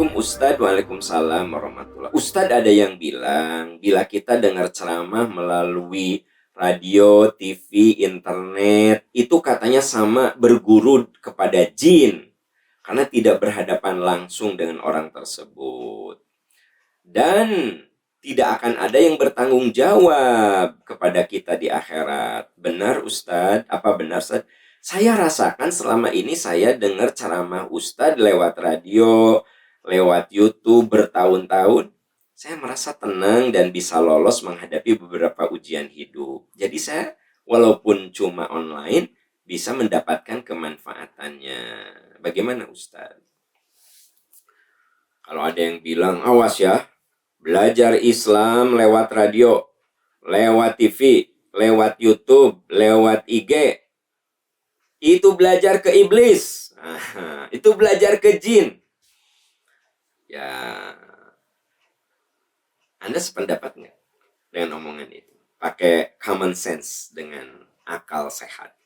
Assalamualaikum Ustadz. Waalaikumsalam warahmatullahi. Ustadz, ada yang bilang bila kita dengar ceramah melalui radio, TV, internet, itu katanya sama berguru kepada jin karena tidak berhadapan langsung dengan orang tersebut. Dan tidak akan ada yang bertanggung jawab kepada kita di akhirat. Benar Ustadz? Apa benar Ustadz? Saya rasakan selama ini saya dengar ceramah Ustadz lewat radio, lewat YouTube bertahun-tahun. Saya merasa tenang dan bisa lolos menghadapi beberapa ujian hidup. Jadi saya walaupun cuma online bisa mendapatkan kemanfaatannya. Bagaimana Ustadz? Kalau ada yang bilang, awas ya, belajar Islam lewat radio, lewat TV, lewat YouTube, lewat IG, itu belajar ke iblis. Itu belajar ke jin. Ya, Anda sependapat nggak dengan omongan itu? Pakai common sense dengan akal sehat.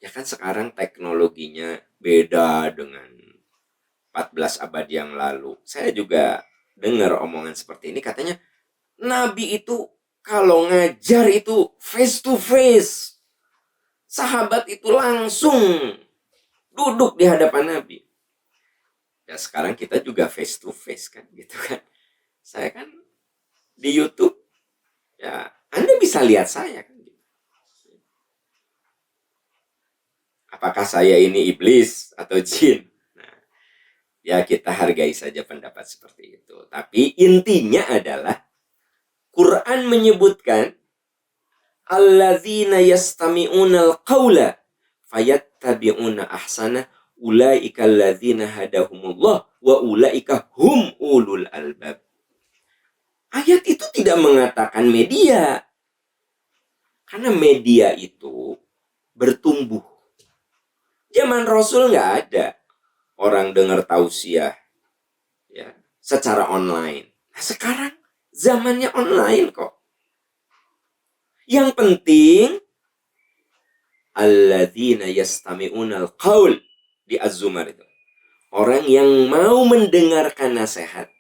Ya kan sekarang teknologinya beda dengan 14 abad yang lalu. Saya juga dengar omongan seperti ini. Katanya, Nabi itu kalau ngajar itu face to face. Sahabat itu langsung duduk di hadapan Nabi. Ya sekarang kita juga face to face kan, gitu kan. Saya kan di YouTube, ya Anda bisa lihat saya kan. Apakah saya ini iblis atau jin? Nah, ya kita hargai saja pendapat seperti itu. Tapi intinya adalah Quran menyebutkan alladzina yastami'unal qawla fayattabi'una ahsana ulaika alladzina hadahumullah wa ulaika hum ulul albab. Ayat itu tidak mengatakan media. Karena media itu bertumbuh. Zaman Rasul nggak ada orang dengar tausiah ya, secara online. Nah, sekarang zamannya online kok. Yang penting alladzina yastami'unal qaul di Az-Zumar itu. Orang yang mau mendengarkan nasihat,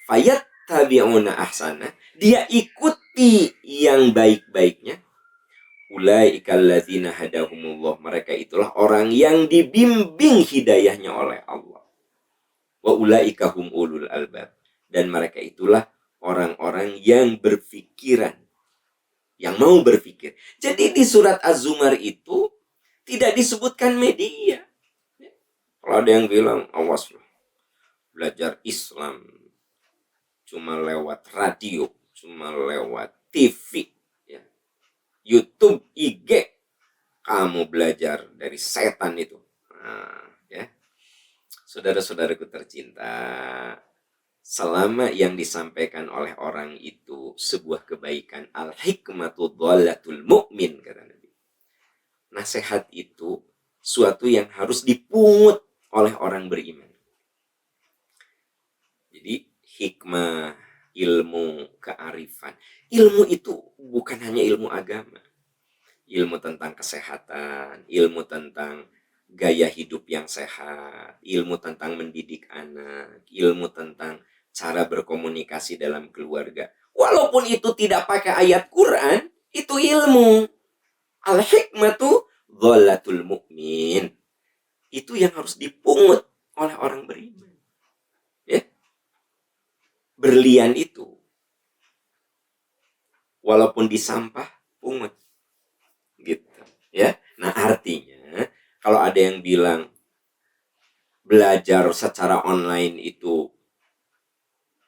fayattabi'una ahsana, dia ikuti yang baik-baiknya. Ulaika alladzina hadahumullah, mereka itulah orang yang dibimbing hidayahnya oleh Allah. Wa ulaika hum ulul albab, dan mereka itulah orang-orang yang berpikiran, yang mau berpikir. Jadi di surat Az-Zumar itu tidak disebutkan media. Kalau ada yang bilang, awas loh, belajar Islam cuma lewat radio, cuma lewat TV, ya, YouTube, IG, kamu belajar dari setan itu. Nah, ya, saudara-saudaraku tercinta, selama yang disampaikan oleh orang itu sebuah kebaikan, al-hikmatu dhalatul mu'min, kata Nabi. Nasihat itu suatu yang harus dipungut oleh orang beriman. Jadi hikmah, ilmu, kearifan. Ilmu itu bukan hanya ilmu agama. Ilmu tentang kesehatan, ilmu tentang gaya hidup yang sehat, ilmu tentang mendidik anak, ilmu tentang cara berkomunikasi dalam keluarga. Walaupun itu tidak pakai ayat Quran, itu ilmu. Al-hikmatu dhalatul mu'min. Itu yang harus dipungut oleh orang beriman. Ya. Berlian itu, walaupun di sampah, pungut. Gitu. Ya. Nah artinya, kalau ada yang bilang belajar secara online itu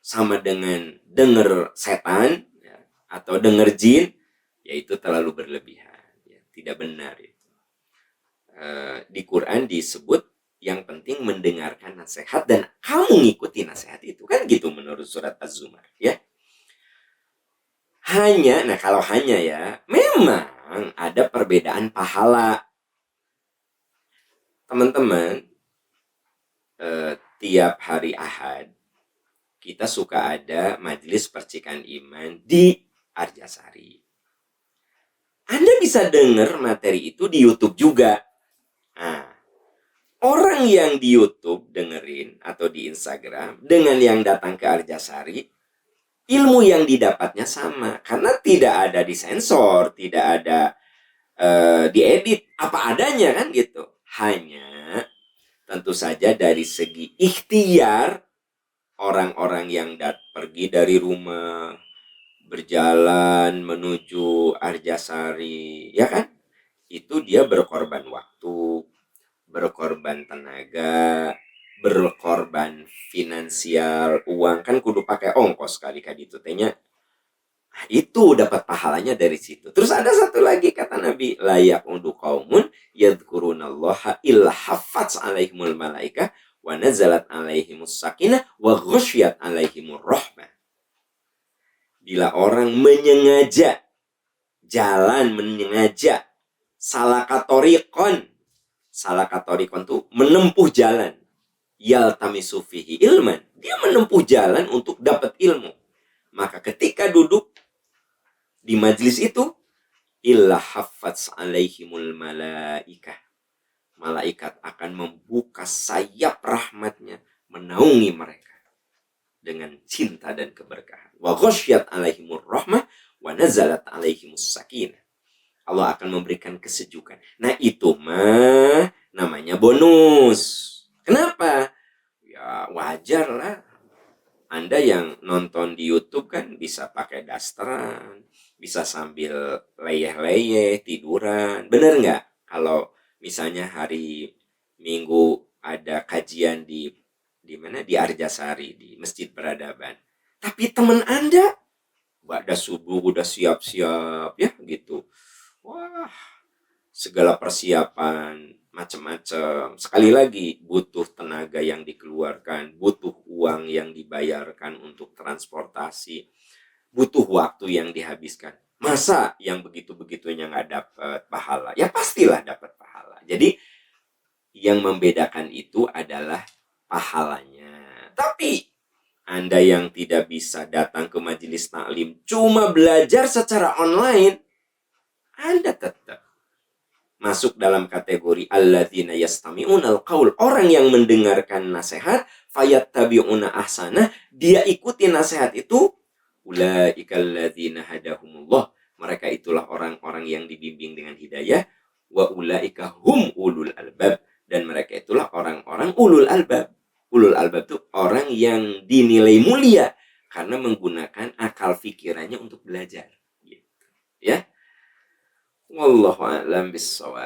sama dengan dengar setan ya, atau dengar jin, ya itu terlalu berlebihan, ya, tidak benar itu. Di Quran disebut yang penting mendengarkan nasihat dan kamu ngikuti nasihat itu, kan gitu menurut surat Az-Zumar, ya. Nah kalau hanya ya, memang ada perbedaan pahala. Teman-teman, tiap hari Ahad kita suka ada majelis percikan iman di Arjasari. Anda bisa dengar materi itu di YouTube juga. Nah, orang yang di YouTube dengerin atau di Instagram dengan yang datang ke Arjasari, ilmu yang didapatnya sama karena tidak ada disensor, tidak ada diedit, apa adanya kan gitu. Hanya tentu saja dari segi ikhtiar orang-orang yang pergi dari rumah berjalan menuju Arjasari, ya kan? Itu dia berkorban waktu, berkorban tenaga, berkorban finansial, uang kan kudu pakai ongkos kali kali itu tehnya. Itu dapat pahalanya dari situ. Terus ada satu lagi kata Nabi, layak untuk qaumun yadhkurunallaha illa haffaz alaihimul malaikah wa nazalat alaihimus sakinah wa ghasyiyat alaihimur rahmah. Bila orang menyengaja jalan, menyengaja salakatorikon tuh menempuh jalan, yaltamisu fihi ilman, dia menempuh jalan untuk dapat ilmu. Maka ketika duduk di majlis itu, illa haffaz alaihimul malaikah, malaikat akan membuka sayap rahmatnya menaungi mereka dengan cinta dan keberkahan. Wa ghasyiyat alaihimur rahmah wa nazalat alaihimus sakinah. Allah akan memberikan kesejukan. Nah itu mah namanya bonus. Kenapa? Ya wajar lah. Anda yang nonton di YouTube kan bisa pakai dasteran, bisa sambil leyeh-leyeh, tiduran. Bener nggak? Kalau misalnya hari Minggu ada kajian di mana? Di Arjasari, di Masjid Peradaban. Tapi teman Anda ba'da subuh udah siap-siap ya gitu. Wah, segala persiapan macam-macam. Sekali lagi butuh tenaga yang dikeluarkan, butuh uang yang dibayarkan untuk transportasi, butuh waktu yang dihabiskan. Masa yang begitu-begitunya nggak dapat pahala? Ya pastilah dapat pahala. Jadi yang membedakan itu adalah pahalanya. Tapi Anda yang tidak bisa datang ke majelis taklim, cuma belajar secara online, Anda tetap masuk dalam kategori alladzina yastami'unal qaul, orang yang mendengarkan nasihat fayattabi'una ahsana, dia ikuti nasihat itu, ulaikal ladzina hadahumullah, mereka itulah orang-orang yang dibimbing dengan hidayah, wa ulaika hum ulul albab, dan mereka itulah orang-orang ulul albab. Ulul albab itu orang yang dinilai mulia karena menggunakan akal pikirannya untuk belajar gitu. Ya. Wallahu a'lam bissawab.